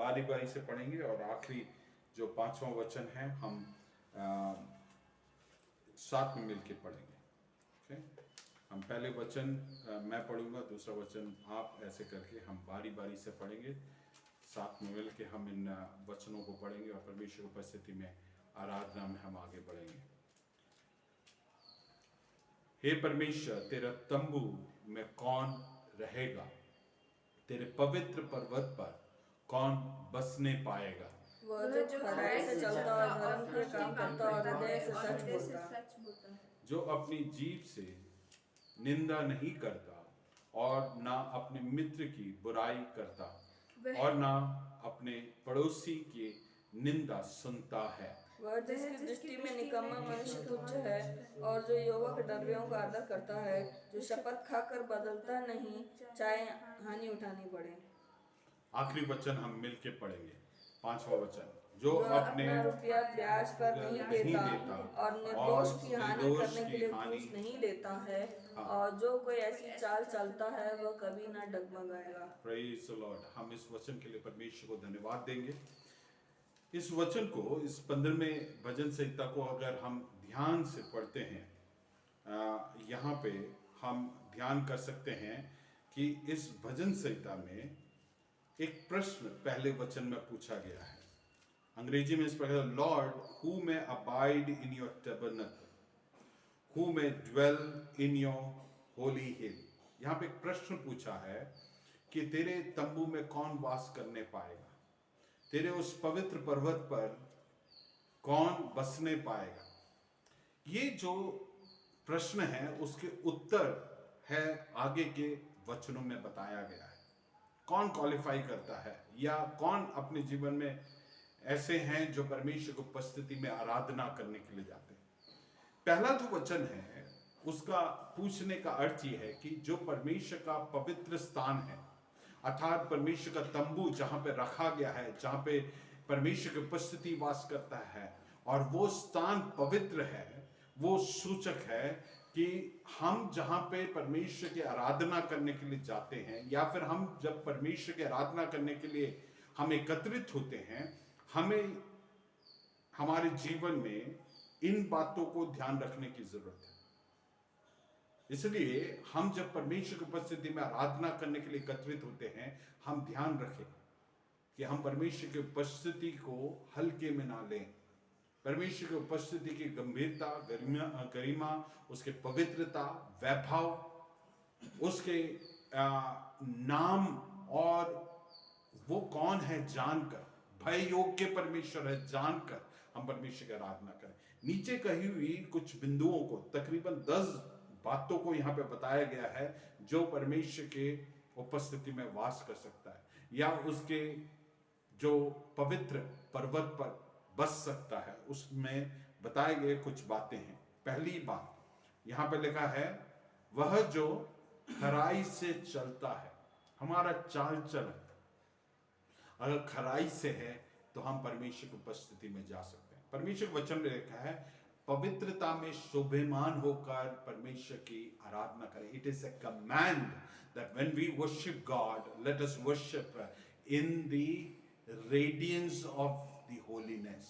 बारी बारी से पढ़ेंगे और आखिरी जो 5वां वचन है हम साथ में मिलके पढ़ेंगे। ओके, हम पहले वचन मैं पढ़ूंगा, दूसरा वचन आप, ऐसे करके हम बारी बारी से पढ़ेंगे। साथ में मिलके हम इन वचनों को पढ़ेंगे और परमेश्वर की उपस्थिति में आराधना में हम आगे बढ़ेंगे। हे परमेश्वर, तेरा तंबू में कौन रहेगा? तेरे पवित्र पर्वत पर कौन बसने पाएगा? वह जो खराई से चलता और धर्म के काम करता और हृदय से सच बोलता है, जो अपनी जीभ से निंदा नहीं करता और ना अपने मित्र की बुराई करता और ना अपने पड़ोसी की निंदा सुनता है। वह जिसकी दृष्टि में निकम्मा मनुष्य तुच्छ है और जो युवक डरवियों का आदर करता है, जो शपथ खाकर बदलता नहीं, चाहे हानि उठानी पड़े। आखिरी वचन हम मिलके पढ़ेंगे, 5वां वचन। जो अपना रुपया ब्याज पर नहीं देता और निर्दोष की हानि करने के लिए घूस नहीं लेता है, और जो कोई ऐसी चाल चलता है वह कभी ना डगमगाएगा। Praise the Lord. हम इस वचन के लिए परमेश्वर को धन्यवाद देंगे। इस वचन को, इस 15वें भजन संहिता को अगर हम ध्यान से पढ़ते हैं, यहाँ पे हम ध्यान कर सकते हैं कि इस भजन संहिता में एक प्रश्न पहले वचन में पूछा गया है। अंग्रेजी में इस प्रकार, Lord who may abide in your tabernacle, who may dwell in your holy hill. यहाँ पे एक प्रश्न पूछा है कि तेरे तंबू में कौन वास करने पाएगा, तेरे उस पवित्र पर्वत पर कौन बसने पाएगा। ये जो प्रश्न है उसके उत्तर है आगे के वचनों में बताया गया है। कौन क्वालिफाई करता है या कौन अपने जीवन में ऐसे हैं जो परमेश्वर की उपस्थिति में आराधना करने के लिए जाते हैं। पहला जो वचन है उसका पूछने का अर्थ यह है कि जो परमेश्वर का पवित्र स्थान है, अर्थात परमेश्वर का तंबू जहां पे रखा गया है, जहां पे परमेश्वर की उपस्थिति वास करता है और वो स्थान पवित्र है, वो सूचक है कि हम जहां पे परमेश्वर की आराधना करने के लिए जाते हैं या फिर हम जब परमेश्वर की आराधना करने के लिए हम एकत्रित होते हैं, हमें हमारे जीवन में इन बातों को ध्यान रखने की जरूरत है। इसलिए हम जब परमेश्वर की उपस्थिति में आराधना करने के लिए एकत्रित होते हैं, हम ध्यान रखें कि हम परमेश्वर की उपस्थिति को हल्के में ना लें। परमेश्वर की उपस्थिति की गंभीरता, गरिमा, उसके पवित्रता, वैभव, उसके नाम और वो कौन है जानकर, भय योग्य परमेश्वर है जानकर हम परमेश्वर की आराधना करें। नीचे कही हुई कुछ बिंदुओं को, तकरीबन 10 बातों को यहाँ पे बताया गया है जो परमेश्वर के उपस्थिति में वास कर सकता है या उसके जो पवित्र पर्वत पर बस सकता है, उसमें बताए गए कुछ बातें हैं। पहली बात यहाँ पे लिखा है, वह जो खराई से चलता है। हमारा चाल चलन अगर खराई से है तो हम परमेश्वर की उपस्थिति में जा सकते हैं। परमेश्वर के वचन में लिखा है, पवित्रता में शोभेमान होकर परमेश्वर की आराधना करें। It is a command that when we worship God, let us worship in the radiance of the holiness.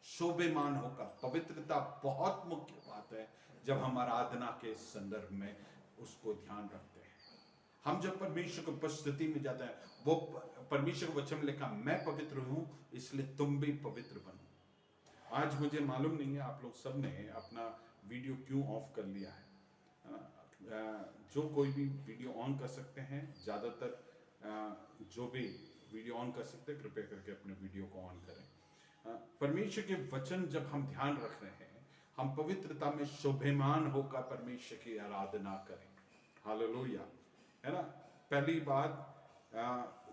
शोभेमान होकर, पवित्रता बहुत मुख्य बात है जब हम आराधना के संदर्भ में उसको ध्यान रखते हैं। हम जब परमेश्वर की उपस्थिति में जाते हैं, वो परमेश्वर के वचन में लिखा, मैं पवित्र हूं इसलिए तुम भी पवित्र बनो। आज मुझे मालूम नहीं है आप लोग सब ने अपना वीडियो क्यों ऑफ कर लिया है। जो कोई भी वीडियो ऑन कर सकते हैं, ज़्यादातर जो भी वीडियो ऑन कर सकते हैं, कृपया करके अपने वीडियो को ऑन करें। परमेश्वर के वचन जब हम ध्यान रख रहे हैं, हम पवित्रता में शोभेमान होकर परमेश्वर की आराधना करें। हालेलुया, है ना। पहली बात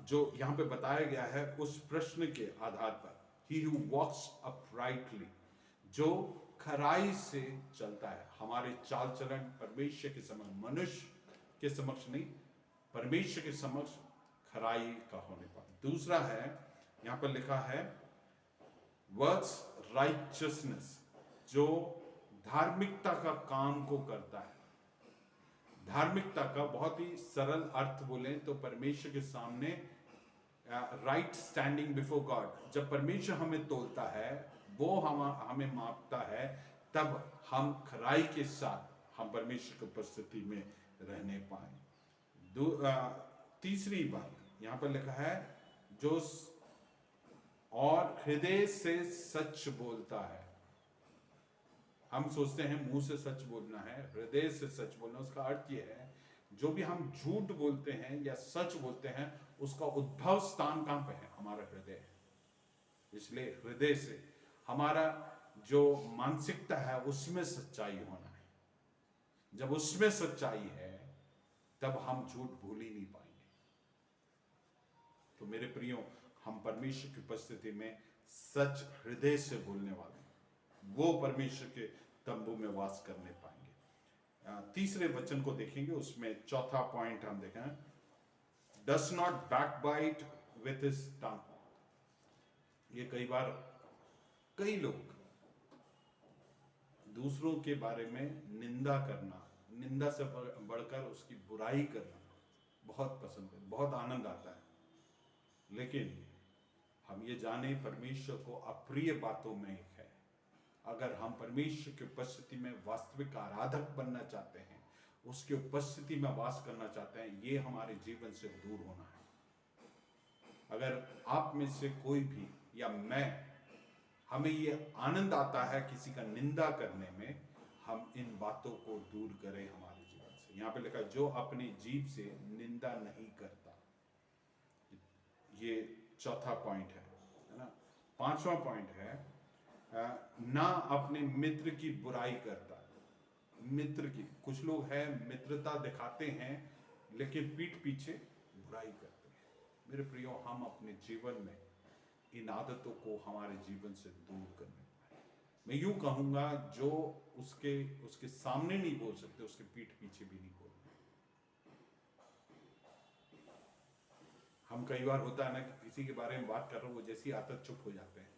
जो यहाँ पे बताया गया है उस प्रश्न के आधार पर, He who walks uprightly, जो खराई से चलता है। हमारे चाल चलन परमेश्वर के समक्ष, मनुष्य के समक्ष नहीं, परमेश्वर के समक्ष खराई का होने पर। दूसरा है, यहाँ पर लिखा है वर्क्स राइचियसनेस, जो धार्मिकता का काम को करता है। धार्मिकता का बहुत ही सरल अर्थ बोलें तो परमेश्वर के सामने राइट स्टैंडिंग बिफोर गॉड, जब परमेश्वर हमें तोलता है, वो हमें मापता है, तब हम खराई के साथ हम परमेश्वर की उपस्थिति में रहने पाए। तीसरी बात यहाँ पर लिखा है, जो और हृदय से सच बोलता है। हम सोचते हैं मुंह से सच बोलना है, हृदय से सच बोलना, उसका अर्थ ये है जो भी हम झूठ बोलते हैं या सच बोलते हैं, उसका उद्भव स्थान कहां पे है? हमारा हृदय है। इसलिए हृदय से हमारा जो मानसिकता है उसमें सच्चाई होना है। जब उसमें सच्चाई है तब हम झूठ भूल ही नहीं पाएंगे। तो मेरे प्रियो, हम परमेश्वर की उपस्थिति में सच हृदय से बोलने वाले हैं, वो परमेश्वर के तंबू में वास करने पाएंगे। तीसरे वचन को देखेंगे, उसमें चौथा पॉइंट हम देखें, does not backbite with his tongue. ये कई बार कई लोग दूसरों के बारे में निंदा करना, निंदा से बढ़कर उसकी बुराई करना बहुत पसंद है, बहुत आनंद आता है। लेकिन हम ये जाने परमेश्वर को अप्रिय बातों में एक है। अगर हम परमेश्वर की उपस्थिति में वास्तविक आराधक बनना चाहते हैं, उसकी उपस्थिति में वास करना चाहते हैं, ये हमारे जीवन से दूर होना है। अगर आप में से कोई भी या मैं, हमें ये आनंद आता है किसी का निंदा करने में, हम इन बातों को दूर करें हमारे जीवन से। यहाँ पे लिखा है, जो अपनी जीभ से निंदा नहीं करता। ये चौथा पॉइंट है ना। पांचवा पॉइंट है, ना अपने मित्र की बुराई करता। मित्र की, कुछ लोग हैं मित्रता दिखाते हैं लेकिन पीठ पीछे बुराई करते हैं। मेरे प्रियो, हम अपने जीवन में इन आदतों को हमारे जीवन से दूर करने पाए। मैं यूं कहूंगा, जो उसके सामने नहीं बोल सकते, उसके पीठ पीछे भी नहीं बोलना। हम कई बार होता है ना कि किसी के बारे में बात कर रहे हो, वो जैसी आदत चुप हो जाते हैं,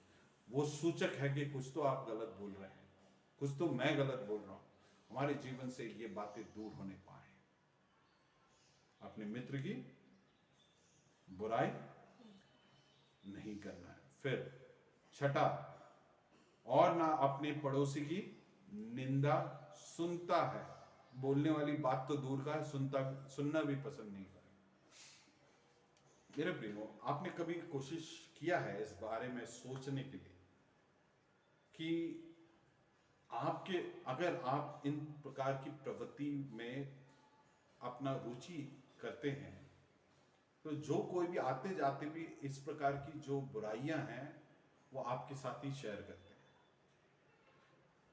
वो सूचक है कि कुछ तो आप गलत बोल रहे हैं, कुछ तो मैं गलत बोल रहा हूं। हमारे जीवन से ये बातें दूर होने पाए। अपने मित्र की बुराई नहीं करना है। फिर छठा, और ना अपने पड़ोसी की निंदा सुनता है। बोलने वाली बात तो दूर का है, सुनना भी पसंद नहीं करता। मेरे प्रियो, आपने कभी कोशिश किया है इस बारे में सोचने के लिए कि अगर आप इन प्रकार की प्रवृत्ति में अपना रुचि करते हैं, तो जो कोई भी आते जाते भी इस प्रकार की जो बुराइयां हैं वो आपके साथ ही शेयर करते हैं।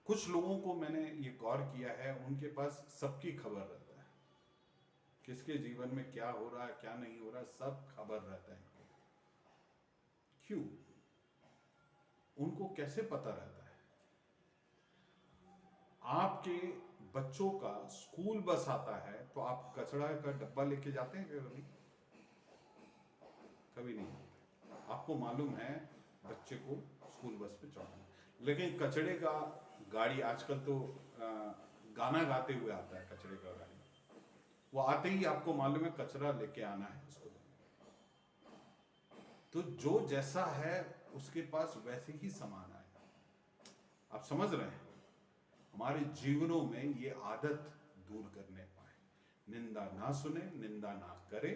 कुछ लोगों को मैंने ये गौर किया है, उनके पास सबकी खबर रहता है, किसके जीवन में क्या हो रहा है क्या नहीं हो रहा, सब खबर रहता है। क्यों? उनको कैसे पता रहता है? आपके बच्चों का स्कूल बस आता है तो आप कचरा का डब्बा लेके जाते हैं कभी? कभी नहीं। आपको मालूम है बच्चे को स्कूल बस पे चढ़ाना, लेकिन कचरे का गाड़ी आजकल तो गाना गाते हुए आता है। कचरे का गाड़ी वो आते ही आपको मालूम है कचरा लेके आना है उसको। तो जो जैसा है उसके पास वैसे ही सामान आएगा। आप समझ रहे हैं? हमारे जीवनों में ये आदत दूर करने पाए। निंदा ना सुने, निंदा ना करे,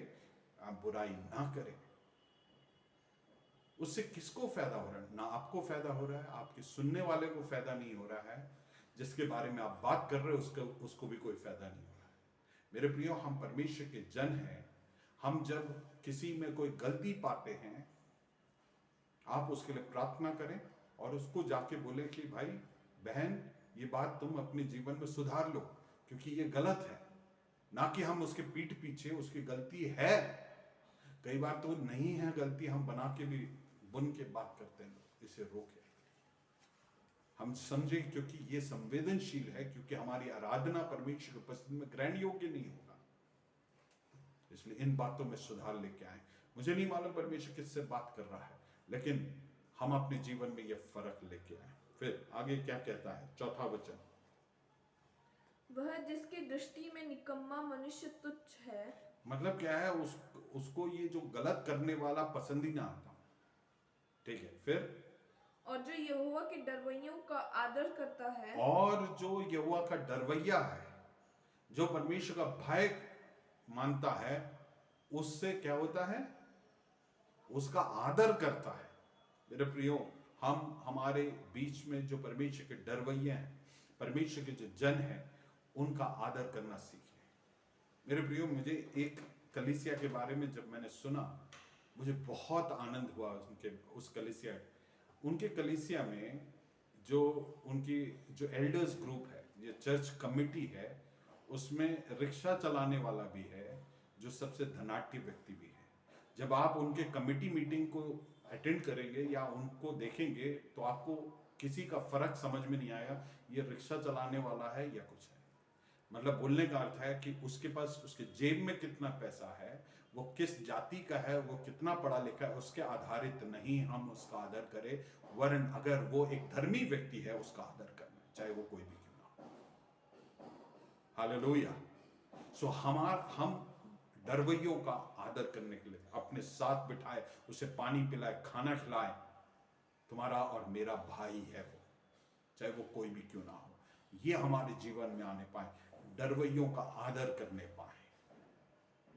बुराई ना करे। उससे किसको फायदा हो रहा है? ना आपको फायदा हो रहा है, आपके सुनने वाले को फायदा नहीं हो रहा है, जिसके बारे में आप बात कर रहे हो उसको भी कोई फायदा नहीं हो रहा है। मेरे प्रियो, हम परमेश्वर के जन हैं। हम जब किसी में कोई गलती पाते हैं, आप उसके लिए प्रार्थना करें और उसको जाके बोले कि भाई बहन, ये बात तुम अपने जीवन में सुधार लो, क्योंकि ये गलत है। ना कि हम उसके पीठ पीछे उसकी गलती है, कई बार तो नहीं है गलती, हम बना के भी बुन के बात करते हैं, इसे रोके। हम समझे क्योंकि ये संवेदनशील है, क्योंकि हमारी आराधना परमेश्वर की उपस्थिति में ग्रहण योग्य नहीं होगा। इसलिए इन बातों में सुधार लेके आए। मुझे नहीं मालूम परमेश्वर किससे बात कर रहा है, लेकिन हम अपने जीवन में यह फर्क लेके आए। फिर आगे क्या कहता है? चौथा वचन, वह जिसकी दृष्टि में निकम्मा मनुष्य तुच्छ है, मतलब क्या है, उसको ये जो गलत करने वाला पसंद ही ना आता। ठीक है, फिर और जो यहोवा के डरवैयों का आदर करता है, और जो यहोवा का डरवैया है, जो परमेश्वर का भय मानता है, उससे क्या होता है, उसका आदर करता है। मेरे प्रियो, हम हमारे बीच में जो परमेश्वर के डरवैये हैं, परमेश्वर के जो जन हैं, उनका आदर करना सीखें। मेरे प्रियो, मुझे एक कलीसिया के बारे में जब मैंने सुना, मुझे बहुत आनंद हुआ उस उनके कलीसिया में जो उनकी जो एल्डर्स ग्रुप है, जो चर्च कमिटी है, उसमें रिक्शा चलाने वाला भी है, जो सबसे धनाढ्य व्यक्ति भी है। जब आप उनके कमिटी मीटिंग को अटेंड करेंगे या उनको देखेंगे तो आपको किसी का फर्क समझ में नहीं आएगा, ये रिक्शा चलाने वाला है या कुछ है। मतलब बोलने का अर्थ है कि उसके पास, उसके जेब में कितना पैसा है, वो किस जाति का है, वो कितना पढ़ा लिखा है, उसके आधारित नहीं हम उसका आदर करें, वरन अगर वो एक धर्मी व्यक्ति है उसका आदर करना, चाहे वो कोई भी क्यों ना हो। हालेलुया। सो हम डरवैयों का आदर करने के लिए अपने साथ बिठाए, उसे पानी पिलाए, खाना खिलाए। तुम्हारा और मेरा भाई है वो, चाहे वो कोई भी क्यों ना हो। ये हमारे जीवन में आने पाए, डरवैयों का आदर करने पाए।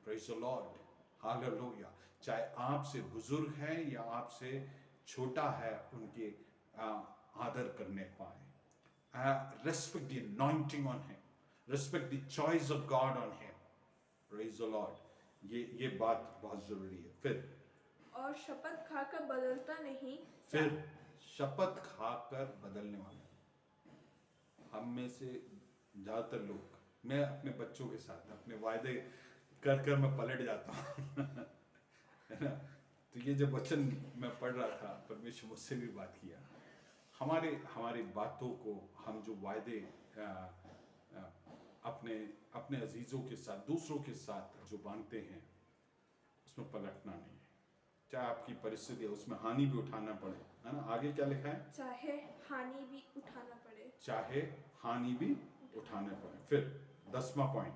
Praise the Lord, hallelujah. चाहे आपसे बुजुर्ग है या आपसे छोटा है, उनके आदर करने पाए। Respect the anointing on him, respect the choice of God on him. Praise the Lord, ये बात बहुत जरूरी है। फिर और शपथ खाकर बदलता नहीं। फिर शपथ खाकर बदलने वाले, हम में से ज्यादातर लोग, मैं अपने बच्चों के साथ अपने वायदे कर कर मैं पलट जाता हूँ है ना। तो ये जब वचन मैं पढ़ रहा था, परमेश्वर मुझसे भी बात किया। हमारी बातों को हम जो वायदे अपने अजीजों के साथ, दूसरों के साथ जो बांधते हैं, उसमें पलटना नहीं है। चाहे आपकी परिस्थिति है उसमें हानि भी उठाना पड़े, है ना। आगे क्या लिखा है, चाहे हानि भी उठाना पड़े। चाहे हानि भी उठाने पड़े। फिर 10वां पॉइंट,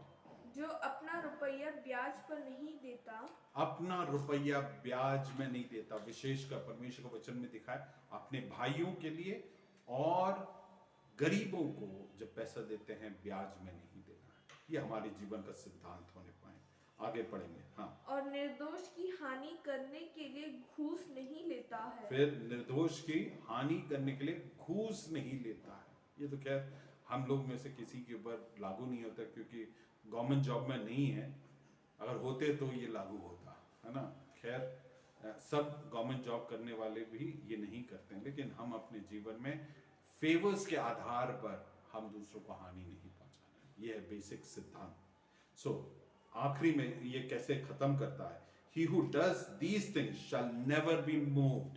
जो अपना रुपया ब्याज पर नहीं देता, अपना रुपया ब्याज में नहीं देता। विशेषकर परमेश्वर के वचन में दिखा है, अपने भाइयों के लिए और गरीबों को जब पैसा देते हैं, ब्याज में नहीं देना है। ये हमारे जीवन का सिद्धांत होने पाए। आगे पढ़ेंगे। हाँ, और निर्दोष की हानि करने के लिए घूस नहीं लेता है। फिर निर्दोष की हानि करने के लिए घूस नहीं लेता है। ये तो खैर हम लोग में से किसी के ऊपर लागू नहीं होता, क्योंकि गवर्नमेंट जॉब में नहीं है। अगर होते तो ये लागू होता, है ना। खैर सब गवर्नमेंट जॉब करने वाले भी ये नहीं करते हैं, लेकिन हम अपने जीवन में फेवर्स के आधार पर हम दूसरों को हानि नहीं पहुंचाना। ये है बेसिक सिद्धांत। सो आखिरी में ये कैसे खत्म करता है, He who does these things shall never be moved।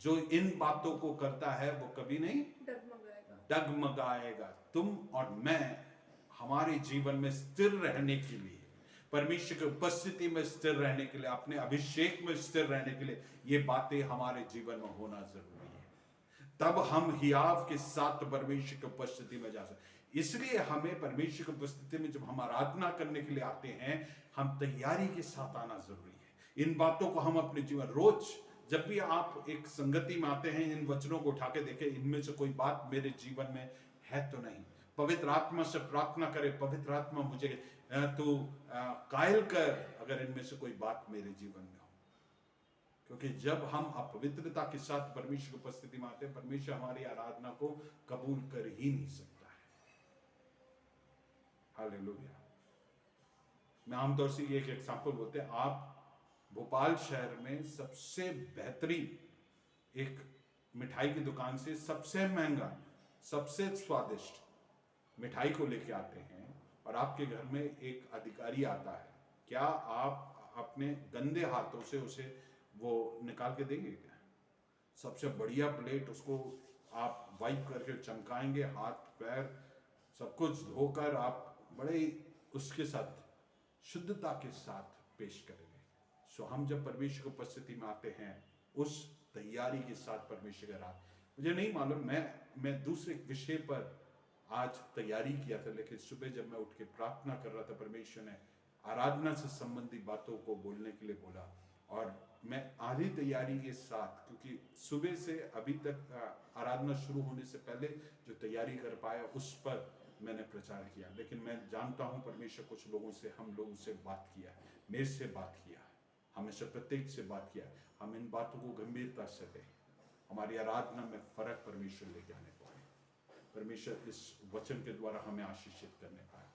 जो इन बातों को करता है वो कभी नहीं डगमगाएगा। तुम और मैं हमारे जीवन में स्थिर रहने के लिए, परमेश्वर की उपस्थिति में स्थिर रहने के लिए, अपने अभिषेक में स्थिर रहने के लिए, ये बातें हमारे जीवन में होना जरूरी है। तब हम हियाव के साथ परमेश्वर की उपस्थिति में जा सकते। इसलिए हमें परमेश्वर की उपस्थिति में जब हम आराधना करने के लिए आते हैं, हम तैयारी के साथ आना जरूरी है। इन बातों को हम अपने जीवन, रोज जब भी आप एक संगति में आते हैं, इन वचनों को उठा के देखें, इनमें से कोई बात मेरे जीवन में है तो नहीं। पवित्र आत्मा से प्रार्थना करें, पवित्र आत्मा मुझे तो कायल कर अगर इनमें से कोई बात मेरे जीवन में हो। क्योंकि जब हम अपवित्रता के साथ परमेश्वर की उपस्थिति में आते हैं, परमेश्वर हमारी आराधना को कबूल कर ही नहीं सकता है। हालेलुया। मैं आमतौर से ये एक एग्जाम्पल बोलते हैं, आप भोपाल शहर में सबसे बेहतरीन एक मिठाई की दुकान से सबसे महंगा, सबसे स्वादिष्ट मिठाई को लेके आते हैं, और आपके घर में एक अधिकारी आता है, क्या आप अपने गंदे हाथों से उसे वो निकाल के देंगे क्या? सबसे बढ़िया प्लेट उसको आप वाइप करके चमकाएंगे, हाथ पैर सब कुछ धोकर आप बड़े उसके साथ शुद्धता के साथ पेश करेंगे। सो हम जब परमेश्वर की उपस्थिति में आते हैं, उस तैयारी के साथ परमेश्वर का रात, मुझे नहीं मालूम, मैं दूसरे विषय पर आज तैयारी किया था, लेकिन सुबह जब मैं उठ के प्रार्थना कर रहा था, परमेश्वर ने आराधना से संबंधी बातों को बोलने के लिए बोला। और मैं आधी तैयारी के साथ, क्योंकि सुबह से अभी तक आराधना शुरू होने से पहले जो तैयारी कर पाया उस पर मैंने प्रचार किया, लेकिन मैं जानता हूं परमेश्वर कुछ लोगों से, हम लोगों से बात किया है, मेरे से बात किया है, हमेशा प्रत्येक से बात किया है। हम इन बातों को गंभीरता से लें, हमारी आराधना में फर्क परमेश्वर लेके आने पाए, परमेश्वर इस वचन के द्वारा हमें आशीषित करने पाए।